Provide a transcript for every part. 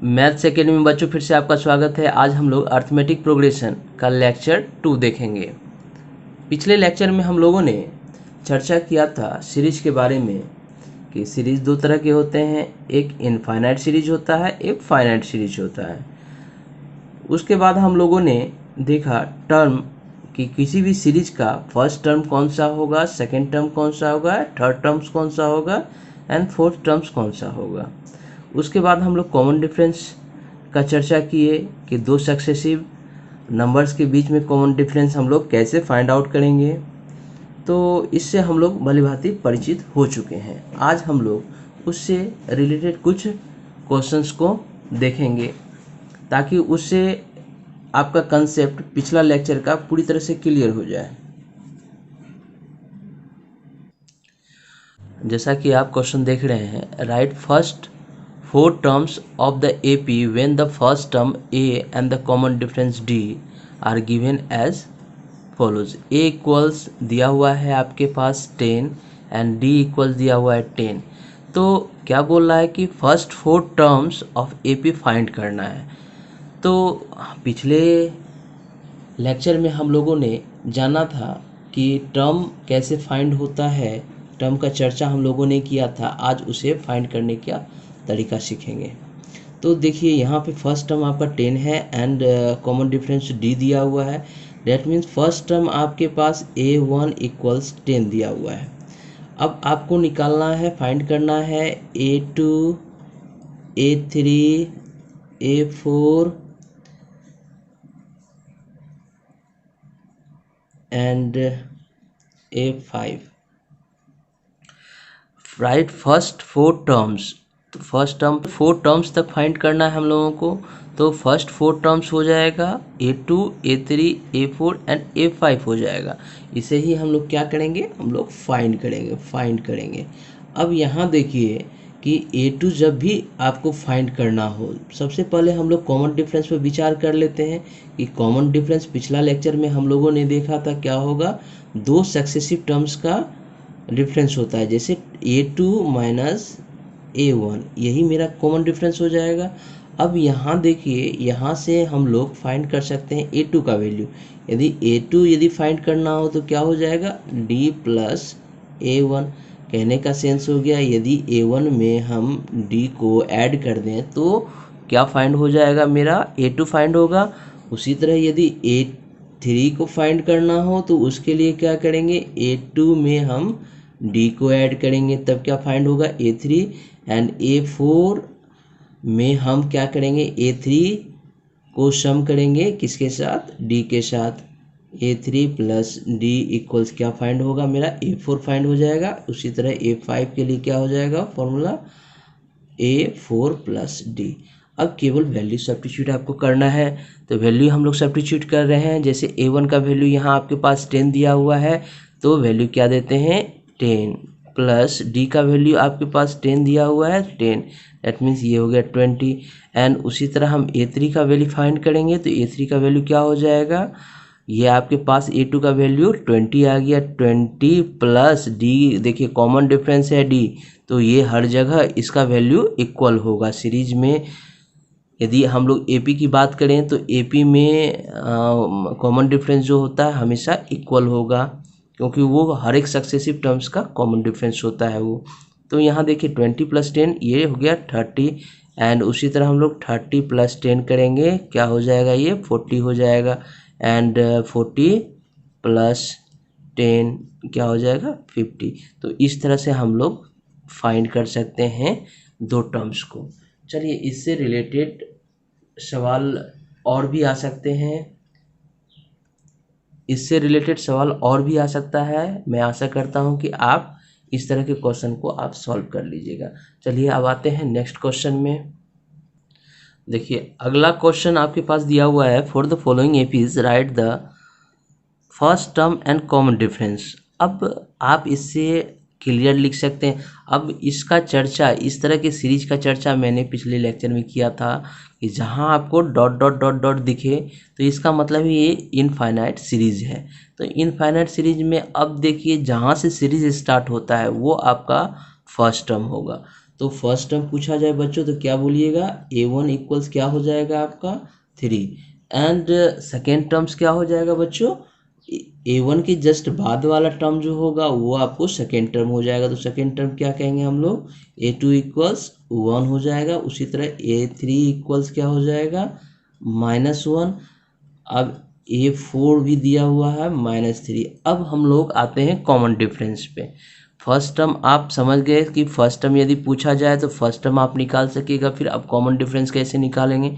Maths academy में बच्चों फिर से आपका स्वागत है। आज हम लोग अर्थमेटिक प्रोग्रेशन का लेक्चर 2 देखेंगे। पिछले लेक्चर में हम लोगों ने चर्चा किया था सीरीज के बारे में कि सीरीज दो तरह के होते हैं, एक इनफाइनाइट सीरीज होता है, एक फाइनाइट सीरीज होता है। उसके बाद हम लोगों ने देखा टर्म कि किसी भी सीरीज का फर्स्ट टर्म कौन सा होगा, सेकेंड टर्म कौन सा होगा, थर्ड टर्म्स कौन सा होगा एंड फोर्थ टर्म्स कौन सा होगा। उसके बाद हम लोग कॉमन डिफरेंस का चर्चा किए कि दो सक्सेसिव नंबर्स के बीच में कॉमन डिफरेंस हम लोग कैसे फाइंड आउट करेंगे। तो इससे हम लोग भलीभांति परिचित हो चुके हैं। आज हम लोग उससे रिलेटेड कुछ क्वेश्चंस को देखेंगे ताकि उससे आपका कंसेप्ट पिछला लेक्चर का पूरी तरह से क्लियर हो जाए। जैसा कि आप क्वेश्चन देख रहे हैं, right first 4 terms of the AP when the first term A and the common difference D are given as follows। A equals दिया हुआ है आपके पास 10 एंड D इक्वल्स दिया हुआ है 10। तो क्या बोल रहा है कि first 4 terms of AP find करना है। तो पिछले लेक्चर में हम लोगों ने जाना था कि टर्म कैसे फाइंड होता है, टर्म का चर्चा हम लोगों ने किया था। आज उसे फाइंड करने का तरीका सीखेंगे। तो देखिए यहाँ पे फर्स्ट टर्म आपका 10 है एंड कॉमन डिफरेंस D दिया हुआ है। दैट मीन्स फर्स्ट टर्म आपके पास A1 इक्वल्स 10 दिया हुआ है। अब आपको निकालना है, फाइंड करना है A2, A3, A4 and A5। Right first 4 terms, तो फर्स्ट टर्म 4 टर्म्स तक फाइंड करना है हम लोगों को। तो फर्स्ट 4 टर्म्स हो जाएगा A2, A3, A4 and A5 हो जाएगा। इसे ही हम लोग क्या करेंगे, हम लोग फाइंड करेंगे। अब यहाँ देखिए कि A2 जब भी आपको फाइंड करना हो, सबसे पहले हम लोग कॉमन डिफरेंस पर विचार कर लेते हैं कि कॉमन डिफरेंस पिछला लेक्चर में हम लोगों ने देखा था क्या होगा, दो सक्सेसिव टर्म्स का डिफरेंस होता है। जैसे A2 माइनस A1, यही मेरा कॉमन डिफरेंस हो जाएगा। अब यहाँ देखिए, यहाँ से हम लोग फाइंड कर सकते हैं A2 का वैल्यू। यदि A2 यदि फाइंड करना हो तो क्या हो जाएगा, D प्लस A1। कहने का सेंस हो गया, यदि A1 में हम D को ऐड कर दें तो क्या फाइंड हो जाएगा, मेरा A2 फाइंड होगा। उसी तरह यदि A3 को फाइंड करना हो तो उसके लिए क्या करेंगे, A2 में हम D को ऐड करेंगे तब क्या फाइंड होगा, A3 एंड A4 में हम क्या करेंगे, A3 को सम करेंगे किसके साथ, D के साथ। A3 प्लस D इक्वल्स क्या फाइंड होगा, मेरा A4 फाइंड हो जाएगा। उसी तरह A5 के लिए क्या हो जाएगा फॉर्मूला, A4 प्लस D। अब केवल वैल्यू सब्स्टिट्यूट आपको करना है, तो वैल्यू हम लोग सब्स्टिट्यूट कर रहे हैं। जैसे A1 का वैल्यू यहाँ आपके पास 10 दिया हुआ है, तो वैल्यू क्या देते हैं 10, प्लस D का वैल्यू आपके पास 10 दिया हुआ है 10, दैट मीन्स ये हो गया 20। एंड उसी तरह हम A3 का वैल्यू फाइंड करेंगे, तो A3 का वैल्यू क्या हो जाएगा, ये आपके पास A2 का वैल्यू 20 आ गया, 20 प्लस D। देखिए कॉमन डिफरेंस है D, तो ये हर जगह इसका वैल्यू इक्वल होगा। सीरीज में यदि हम लोग AP की बात करें तो AP में कॉमन डिफरेंस जो होता है हमेशा इक्वल होगा, क्योंकि वो हर एक सक्सेसिव टर्म्स का कॉमन डिफरेंस होता है वो। तो यहाँ देखिए 20 प्लस 10 ये हो गया 30, एंड उसी तरह हम लोग 30 प्लस 10 करेंगे, क्या हो जाएगा, ये 40 हो जाएगा। एंड 40 प्लस 10 क्या हो जाएगा 50। तो इस तरह से हम लोग फाइंड कर सकते हैं दो टर्म्स को। चलिए इससे रिलेटेड सवाल और भी आ सकते हैं, इससे रिलेटेड सवाल और भी आ सकता है। मैं आशा करता हूं कि आप इस तरह के क्वेश्चन को आप सॉल्व कर लीजिएगा। चलिए अब आते हैं नेक्स्ट क्वेश्चन में। देखिए अगला क्वेश्चन आपके पास दिया हुआ है, for the following APs right the first term and common difference. अब आप इससे क्लियर लिख सकते हैं। अब इसका चर्चा, इस तरह के सीरीज का चर्चा मैंने पिछले लेक्चर में किया था कि जहां आपको डॉट डॉट डॉट डॉट दिखे तो इसका मतलब ये इनफाइनाइट सीरीज है। तो इनफाइनाइट सीरीज में अब देखिए जहां से सीरीज स्टार्ट होता है वो आपका फर्स्ट टर्म होगा। तो फर्स्ट टर्म पूछा जाए बच्चों तो क्या बोलिएगा, A1 इक्वल्स क्या हो जाएगा आपका 3, एंड सेकेंड टर्म्स क्या हो जाएगा बच्चों, A1 के जस्ट बाद वाला टर्म जो होगा वो आपको सेकेंड टर्म हो जाएगा। तो सेकेंड टर्म क्या कहेंगे हम लोग, A2 इक्वल्स 1 हो जाएगा। उसी तरह A3 इक्वल्स क्या हो जाएगा, -1। अब A4 भी दिया हुआ है -3। अब हम लोग आते हैं कॉमन डिफरेंस पे। फर्स्ट टर्म आप समझ गए कि फर्स्ट टर्म यदि पूछा जाए तो फर्स्ट टर्म आप निकाल सकेगा। फिर अब कॉमन डिफरेंस कैसे निकालेंगे,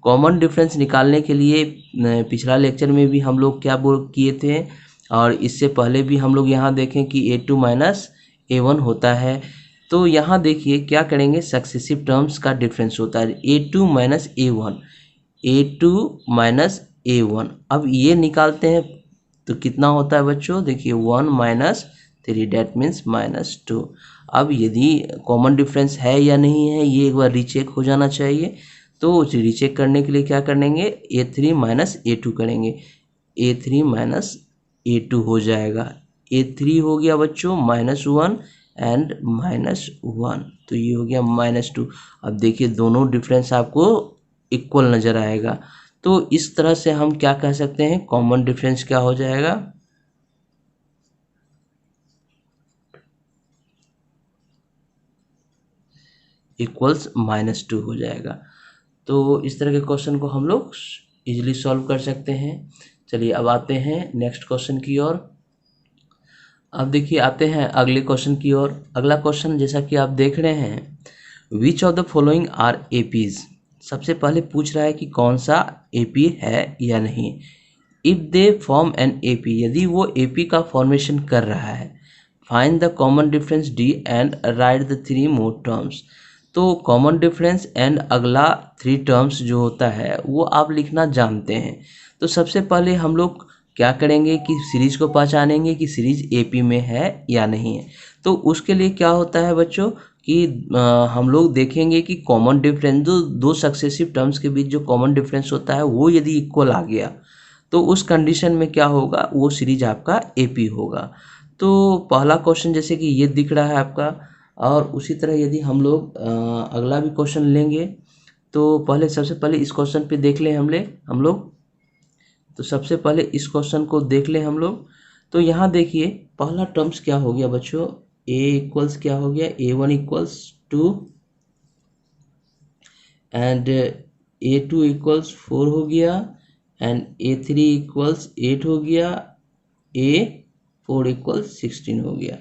कॉमन डिफरेंस निकालने के लिए पिछला लेक्चर में भी हम लोग क्या बोल किए थे, और इससे पहले भी हम लोग यहाँ देखें कि A2 माइनस A1 होता है। तो यहाँ देखिए क्या करेंगे, सक्सेसिव टर्म्स का डिफरेंस होता है A2 minus A1, A2 minus A1। अब ये निकालते हैं तो कितना होता है बच्चों, देखिए 1 माइनस 3 डेट मीन्स -2। अब यदि कॉमन डिफरेंस है या नहीं है ये एक बार रीचेक हो जाना चाहिए। तो रीचेक करने के लिए क्या करेंगे, A3 माइनस A2 करेंगे, A3 माइनस A2 हो जाएगा। A3 हो गया बच्चों -1 एंड -1, तो ये हो गया -2। अब देखिए दोनों डिफरेंस आपको इक्वल नज़र आएगा। तो इस तरह से हम क्या कह सकते हैं, कॉमन डिफरेंस क्या हो जाएगा, इक्वल्स -2 हो जाएगा। तो इस तरह के क्वेश्चन को हम लोग इजीली सॉल्व कर सकते हैं। चलिए अब आते हैं नेक्स्ट क्वेश्चन की ओर। अब देखिए आते हैं अगले क्वेश्चन की ओर। अगला क्वेश्चन जैसा कि आप देख रहे हैं, which of the following are एपीज। सबसे पहले पूछ रहा है कि कौन सा एपी है या नहीं। If they form an AP, यदि वो एपी का फॉर्मेशन कर रहा है, find the common difference D and right the 3 more terms. तो कॉमन डिफरेंस एंड अगला 3 टर्म्स जो होता है वो आप लिखना जानते हैं। तो सबसे पहले हम लोग क्या करेंगे कि सीरीज को पहचानेंगे कि सीरीज एपी में है या नहीं है। तो उसके लिए क्या होता है बच्चों कि हम लोग देखेंगे कि कॉमन डिफरेंस जो दो सक्सेसिव टर्म्स के बीच जो कॉमन डिफरेंस होता है वो यदि इक्वल आ गया तो उस कंडीशन में क्या होगा, वो सीरीज आपका एपी होगा। तो पहला क्वेश्चन जैसे कि ये दिख रहा है आपका, और उसी तरह यदि हम लोग अगला भी क्वेश्चन लेंगे तो पहले सबसे पहले इस क्वेश्चन पे देख लें हम लोग। तो सबसे पहले इस क्वेश्चन को देख लें हम लोग। तो यहाँ देखिए पहला टर्म्स क्या हो गया बच्चों, A इक्वल्स क्या हो गया, A1 equals 2 and A2 equals 4 हो गया एंड A3 इक्वल्स 8 हो गया, A4 इक्वल्स 16 हो गया।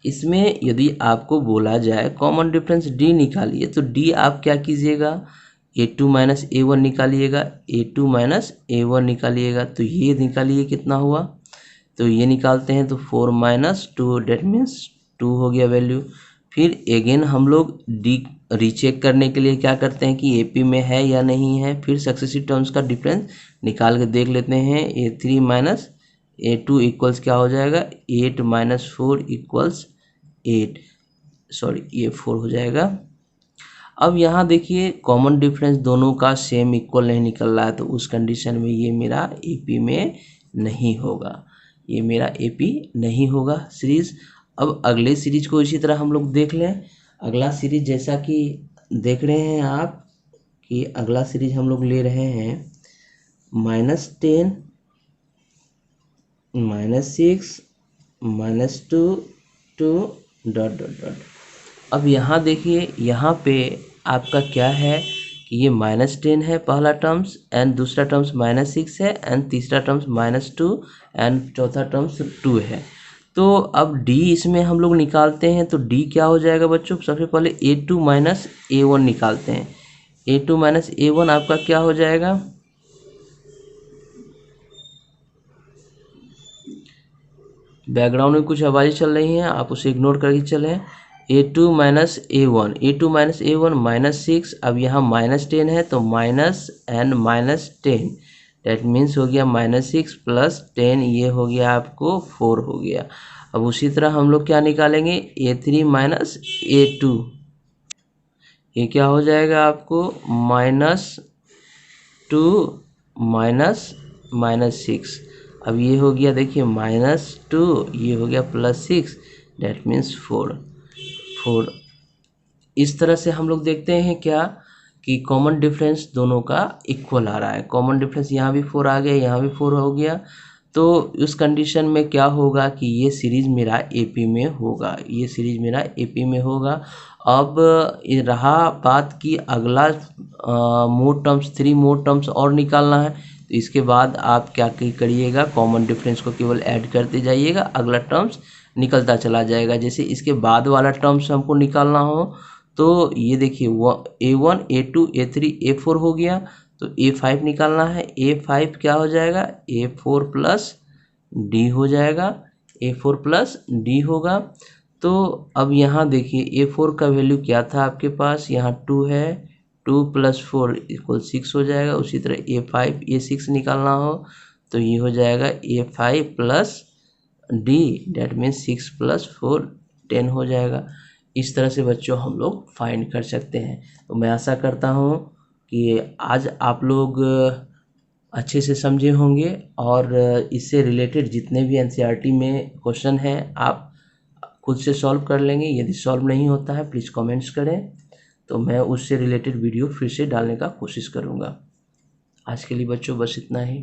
इसमें यदि आपको बोला जाए कॉमन डिफरेंस D निकालिए तो D आप क्या कीजिएगा, A2 minus A1 निकालिएगा, A2 minus A1 निकालिएगा। तो ये निकालिए कितना हुआ, तो ये निकालते हैं तो 4 माइनस 2 डेट मीन्स 2 हो गया वैल्यू। फिर अगेन हम लोग डी रीचेक करने के लिए क्या करते हैं कि एपी में है या नहीं है। फिर सक्सेसिव टर्म्स का डिफरेंस निकाल के देख लेते हैं। A3 माइनस A2 इक्वल्स क्या हो जाएगा, 8 माइनस 4 इक्वल्स 8, सॉरी ये 4 हो जाएगा। अब यहाँ देखिए कॉमन डिफरेंस दोनों का सेम इक्वल नहीं निकल रहा है, तो उस कंडीशन में ये मेरा एपी में नहीं होगा, ये मेरा एपी नहीं होगा सीरीज। अब अगले सीरीज को इसी तरह हम लोग देख लें। अगला सीरीज जैसा कि देख रहे हैं आप कि अगला सीरीज हम लोग ले रहे हैं -10 -6 -2 2 डॉट डॉट डॉट। अब यहाँ देखिए यहाँ पे आपका क्या है कि ये -10 है पहला टर्म्स एंड दूसरा टर्म्स -6 है एंड तीसरा टर्म्स -2 एंड चौथा टर्म्स 2 है। तो अब D इसमें हम लोग निकालते हैं तो D क्या हो जाएगा बच्चों, सबसे पहले A2 माइनस A1 निकालते हैं। A2 माइनस A1 आपका क्या हो जाएगा, बैकग्राउंड में कुछ आवाज़ें चल रही हैं आप उसे इग्नोर करके चलें। A2 minus A1, A2 minus A1 -6, अब यहाँ -10 है तो माइनस एंड -10 डेट मीन्स हो गया -6 प्लस 10, ये हो गया आपको 4 हो गया। अब उसी तरह हम लोग क्या निकालेंगे, A3 माइनस A2, ये क्या हो जाएगा आपको -2 माइनस -6। अब ये हो गया देखिए -2, ये हो गया +6 डेट मीन्स 4। इस तरह से हम लोग देखते हैं क्या कि कॉमन डिफरेंस दोनों का इक्वल आ रहा है। कॉमन डिफरेंस यहाँ भी 4 आ गया, यहाँ भी 4 हो गया। तो उस कंडीशन में क्या होगा कि ये सीरीज़ मेरा एपी में होगा, ये सीरीज़ मेरा एपी में होगा। अब ये रहा बात कि अगला मोड टर्म्स, 3 मोड टर्म्स और निकालना है। तो इसके बाद आप क्या करिएगा, कॉमन डिफरेंस को केवल ऐड करते जाइएगा, अगला टर्म्स निकलता चला जाएगा। जैसे इसके बाद वाला टर्म्स हमको निकालना हो तो ये देखिए A1 A2 A3 A4 हो गया, तो A5 निकालना है। A5 क्या हो जाएगा, A4 प्लस डी हो जाएगा, A4 प्लस डी होगा। तो अब यहाँ देखिए A4 का वैल्यू क्या था आपके पास, यहाँ 2 है, 2 प्लस 4 इक्वल 6 हो जाएगा। उसी तरह A5 A6 निकालना हो तो ये हो जाएगा A5 plus D, that means 6 plus 4 10 हो जाएगा। इस तरह से बच्चों हम लोग फाइंड कर सकते हैं। तो मैं आशा करता हूँ कि आज आप लोग अच्छे से समझे होंगे और इससे रिलेटेड जितने भी एनसीईआरटी में क्वेश्चन हैं आप खुद से सॉल्व कर लेंगे। यदि सॉल्व नहीं होता है प्लीज़ कमेंट्स करें, तो मैं उससे रिलेटेड वीडियो फिर से डालने का कोशिश करूँगा। आज के लिए बच्चों बस इतना ही।